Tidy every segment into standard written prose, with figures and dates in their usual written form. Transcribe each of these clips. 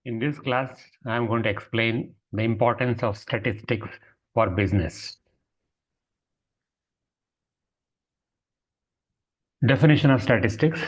In this class, I am going to explain the importance of statistics for business. Definition of statistics: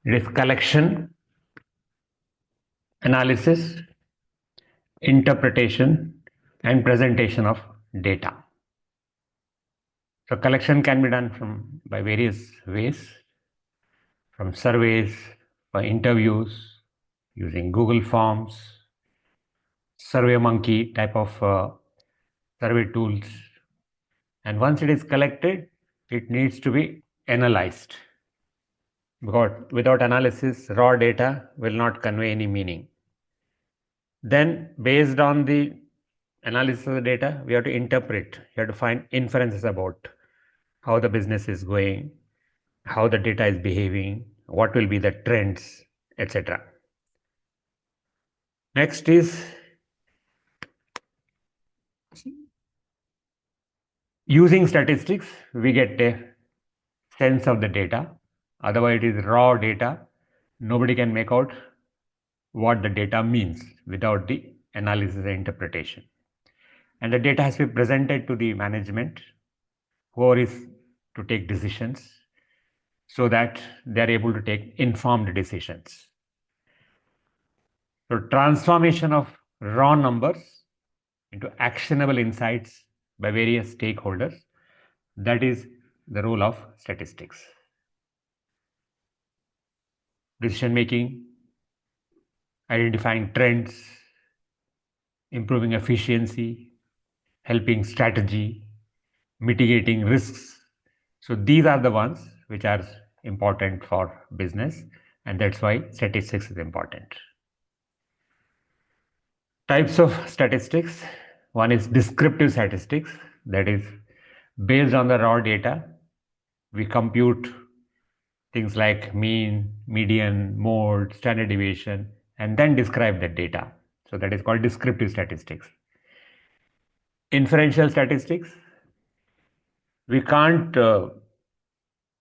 it is collection, analysis, interpretation, and presentation of data. So collection can be done by various ways, from surveys, by interviews, using Google Forms, SurveyMonkey type of survey tools. And once it is collected, it needs to be analyzed, because without analysis, raw data will not convey any meaning. Then, based on the analysis of the data, we have to interpret, you have to find inferences about how the business is going, how the data is behaving, what will be the trends, etc. Next is using statistics, we get a sense of the data. Otherwise, it is raw data. Nobody can make out what the data means without the analysis and interpretation. And the data has to be presented to the management, whoever is to take decisions, so that they are able to take informed decisions. So transformation of raw numbers into actionable insights by various stakeholders, that is the role of statistics. Decision making, identifying trends, improving efficiency, helping strategy, mitigating risks. So these are the ones which are important for business, and that's why statistics is important. Types of statistics: one is descriptive statistics, that is based on the raw data. We compute things like mean, median, mode, standard deviation, and then describe the data. So that is called descriptive statistics. Inferential statistics: we can't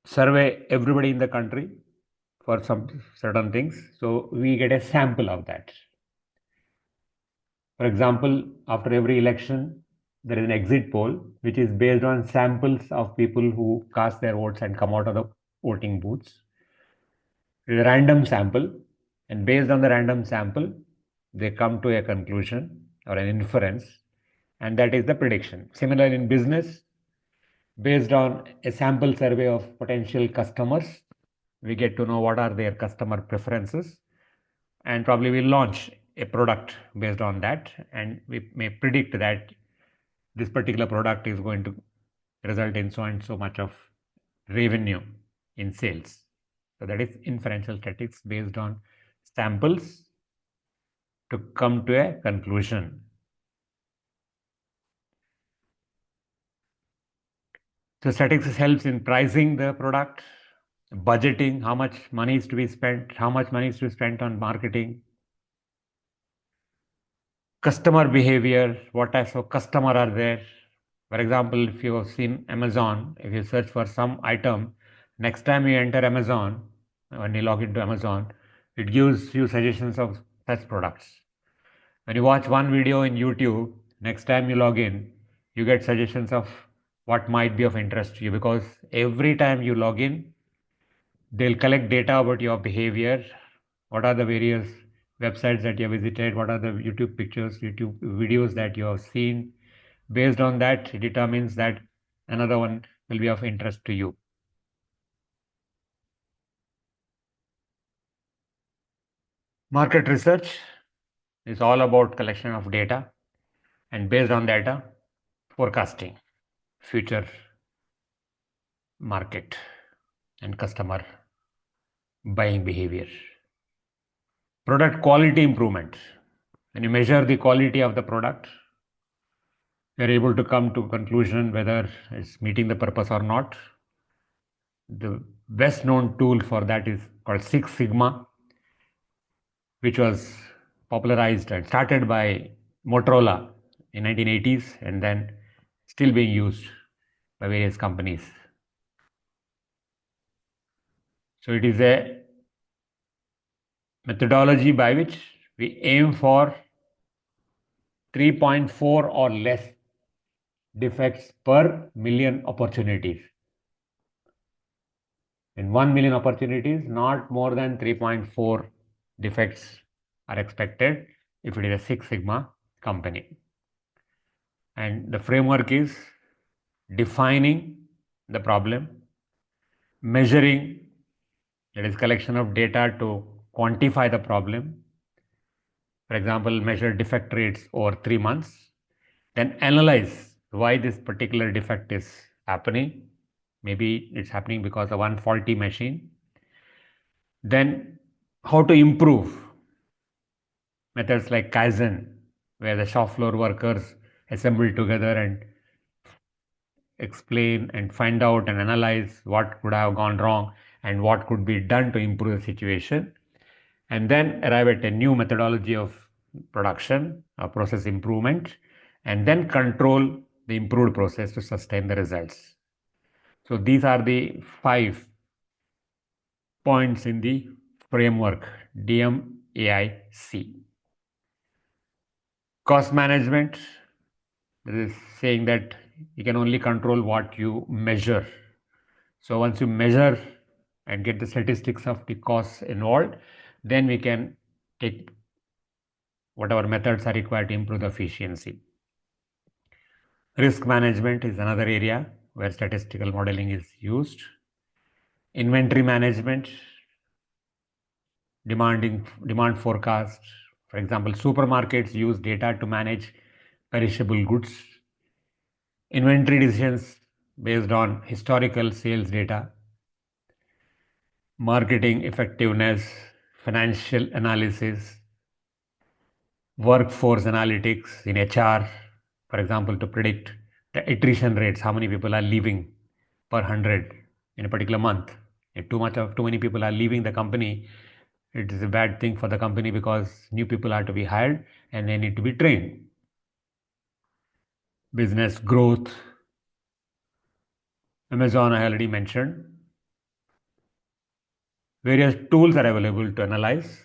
survey everybody in the country for some certain things, so we get a sample of that. For example, after every election, there is an exit poll which is based on samples of people who cast their votes and come out of the voting booths. It is a random sample, and based on the random sample, they come to a conclusion or an inference, and that is the prediction. Similarly, in business, based on a sample survey of potential customers, we get to know what are their customer preferences, and probably we'll launch a product based on that, and we may predict that this particular product is going to result in so and so much of revenue in sales. So that is inferential statistics, based on samples to come to a conclusion. So statistics helps in pricing the product, budgeting, how much money is to be spent, how much money is to be spent on marketing, customer behavior, what types of customer are there. For example, if you have seen Amazon, if you search for some item, next time you enter Amazon, when you log into Amazon, it gives you suggestions of such products. When you watch one video in YouTube, next time you log in, you get suggestions of what might be of interest to you, because every time you log in, they'll collect data about your behavior, what are the various websites that you have visited, what are the YouTube pictures, YouTube videos that you have seen. Based on that, it determines that another one will be of interest to you. Market research is all about collection of data, and based on data, forecasting future market and customer buying behavior. Product quality improvement: when you measure the quality of the product, you're able to come to a conclusion whether it's meeting the purpose or not. The best known tool for that is called Six Sigma, which was popularized and started by Motorola in 1980s, and then still being used by various companies. So it is a methodology by which we aim for 3.4 or less defects per million opportunities. In 1 million opportunities, not more than 3.4 defects are expected if it is a Six Sigma company. And the framework is defining the problem, measuring, that is collection of data to quantify the problem. For example, measure defect rates over 3 months, then analyze why this particular defect is happening. Maybe it's happening because of one faulty machine. Then how to improve. Methods like Kaizen, where the shop floor workers assemble together and explain and find out and analyze what could have gone wrong and what could be done to improve the situation, and then arrive at a new methodology of production, process improvement, and then control the improved process to sustain the results. So these are the 5 points in the framework DMAIC. Cost management, this is saying that you can only control what you measure. So once you measure and get the statistics of the costs involved, then we can take whatever methods are required to improve the efficiency. Risk management is another area where statistical modeling is used. Inventory management, demand forecast. For example, supermarkets use data to manage perishable goods. Inventory decisions based on historical sales data. Marketing effectiveness, financial analysis, workforce analytics in HR, for example, to predict the attrition rates, how many people are leaving per 100 in a particular month. If too many people are leaving the company, it is a bad thing for the company because new people are to be hired and they need to be trained. Business growth. Amazon, I already mentioned. Various tools are available to analyze.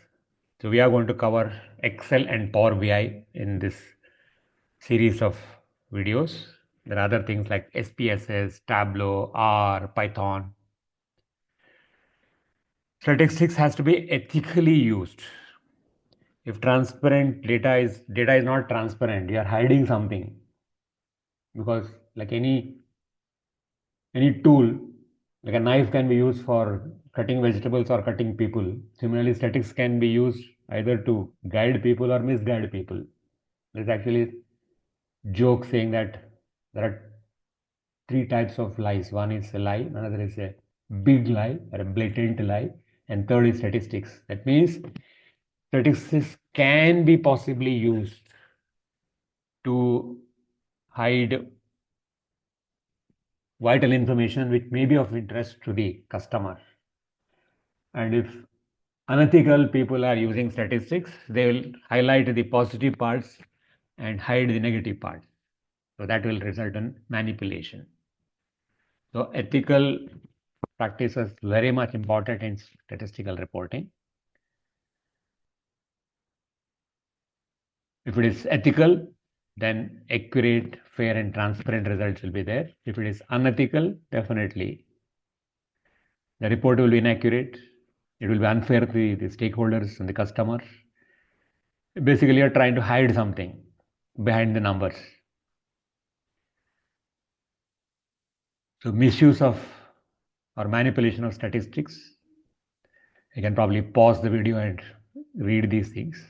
So we are going to cover Excel and Power BI in this series of videos. There are other things like SPSS, Tableau, R, Python. Statistics has to be ethically used. If transparent data is not transparent, you are hiding something. Because like any tool, like a knife can be used for cutting vegetables or cutting people. Similarly, statistics can be used either to guide people or misguide people. There's actually joke saying that there are 3 types of lies. One is a lie, another is a big lie or a blatant lie, and third is statistics. That means statistics can be possibly used to hide vital information which may be of interest to the customer. And if unethical people are using statistics, they will highlight the positive parts and hide the negative parts. So that will result in manipulation. So ethical practice is very much important in statistical reporting. If it is ethical, then accurate, fair and transparent results will be there. If it is unethical, definitely the report will be inaccurate. It will be unfair to the stakeholders and the customers. Basically, you're trying to hide something behind the numbers. So misuse of or manipulation of statistics. You can probably pause the video and read these things.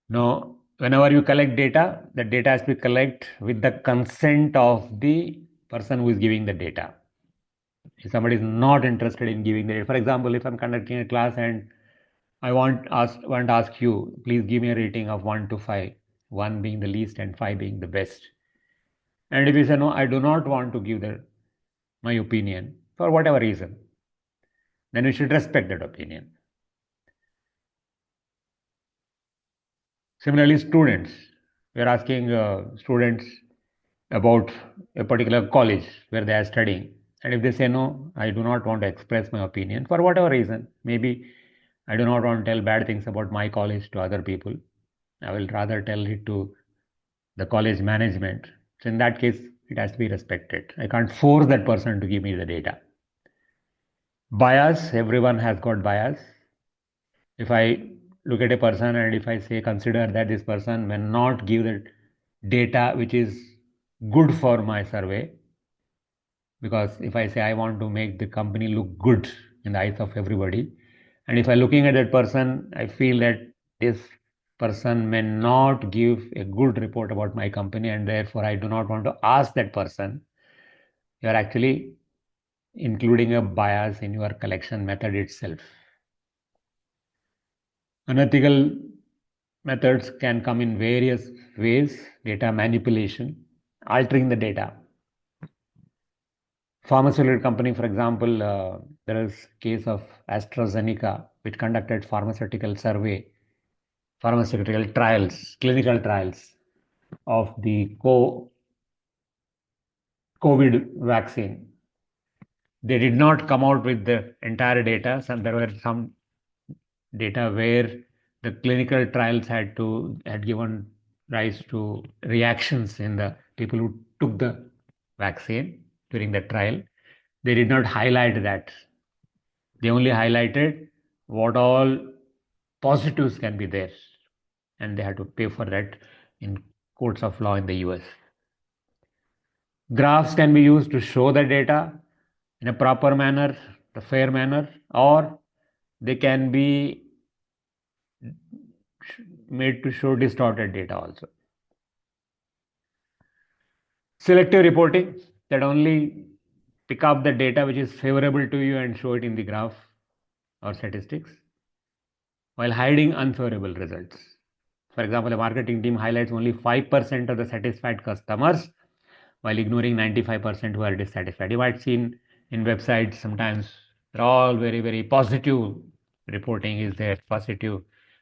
Now, whenever you collect data, the data has to be collected with the consent of the person who is giving the data. If somebody is not interested in giving the data, for example, if I'm conducting a class and I want to ask you, please give me a rating of 1 to 5, 1 being the least and 5 being the best. And if you say, no, I do not want to give my opinion for whatever reason, then we should respect that opinion. Similarly, students, we are asking students about a particular college where they are studying, And if they say, no, I do not want to express my opinion for whatever reason, maybe I do not want to tell bad things about my college to other people, I will rather tell it to the college management. So in that case, it has to be respected. I can't force that person to give me the data. Bias, everyone has got bias. If I look at a person and if I say, consider that this person may not give the data which is good for my survey, because if I say I want to make the company look good in the eyes of everybody, and if I'm looking at that person, I feel that this person may not give a good report about my company, and therefore I do not want to ask that person, you are actually including a bias in your collection method itself. Unethical methods can come in various ways: data manipulation, altering the data. Pharmaceutical company, for example, there is case of AstraZeneca, which conducted pharmaceutical survey, pharmaceutical trials, clinical trials of the COVID vaccine. They did not come out with the entire data. There were some data where the clinical trials had given rise to reactions in the people who took the vaccine during the trial. They did not highlight that. They only highlighted what all positives can be there, and they had to pay for that in courts of law in the US. Graphs can be used to show the data in a proper manner, the fair manner, or they can be made to show distorted data also. Selective reporting, that only pick up the data which is favorable to you and show it in the graph or statistics, while hiding unfavorable results. For example, a marketing team highlights only 5% of the satisfied customers while ignoring 95% who are dissatisfied. You might see in websites sometimes they're all very, very positive reporting is there, positive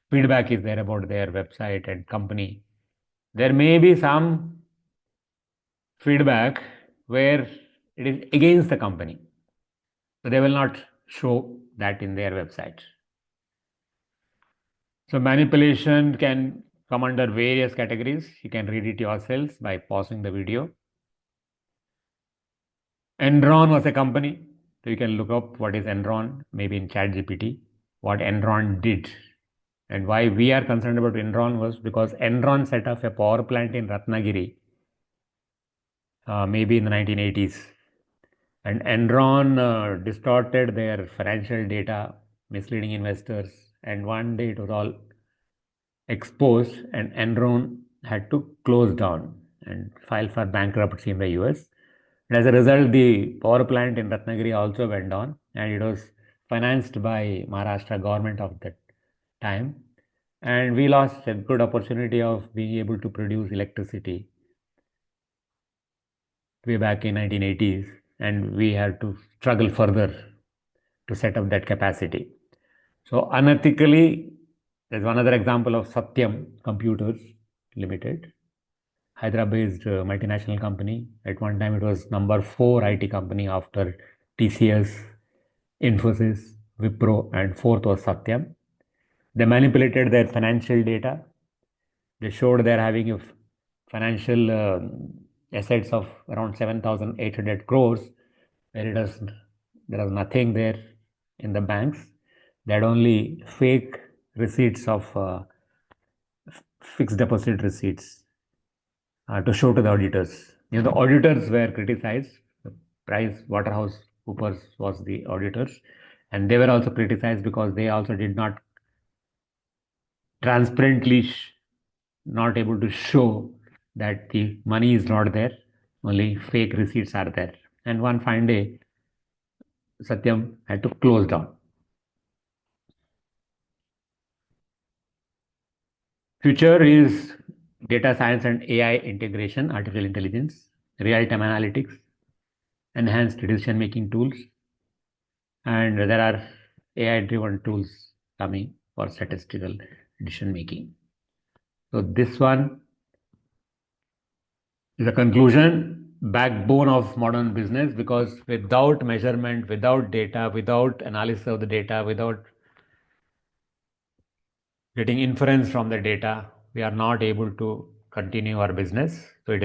feedback is there about their website and company. There may be some feedback where it is against the company. So they will not show that in their website. So manipulation can come under various categories. You can read it yourselves by pausing the video. Enron was a company. So you can look up what is Enron, maybe in ChatGPT, what Enron did. And why we are concerned about Enron was because Enron set up a power plant in Ratnagiri, maybe in the 1980s. And Enron distorted their financial data, misleading investors. And one day it was all exposed, and Enron had to close down and file for bankruptcy in the US. And as a result, the power plant in Ratnagiri also went down, and it was financed by Maharashtra government of that time. And we lost a good opportunity of being able to produce electricity way back in 1980s, and we had to struggle further to set up that capacity. So unethically, there's another example of Satyam Computers Limited, Hyderabad-based multinational company. At one time, it was number 4 IT company after TCS, Infosys, Wipro, and fourth was Satyam. They manipulated their financial data. They showed they're having a financial assets of around 7,800 crores, where there was nothing there in the banks. They had only fake receipts of fixed deposit receipts to show to the auditors. The auditors were criticized. Price Waterhouse Coopers was the auditors, and they were also criticized because they also did not transparently not able to show that the money is not there, only fake receipts are there. And one fine day, Satyam had to close down. Future is data science and AI integration, artificial intelligence, real-time analytics, enhanced decision-making tools, and there are AI-driven tools coming for statistical decision-making. So this one is a conclusion. backbone of modern business, because without measurement, without data, without analysis of the data, without getting inference from the data, we are not able to continue our business. So it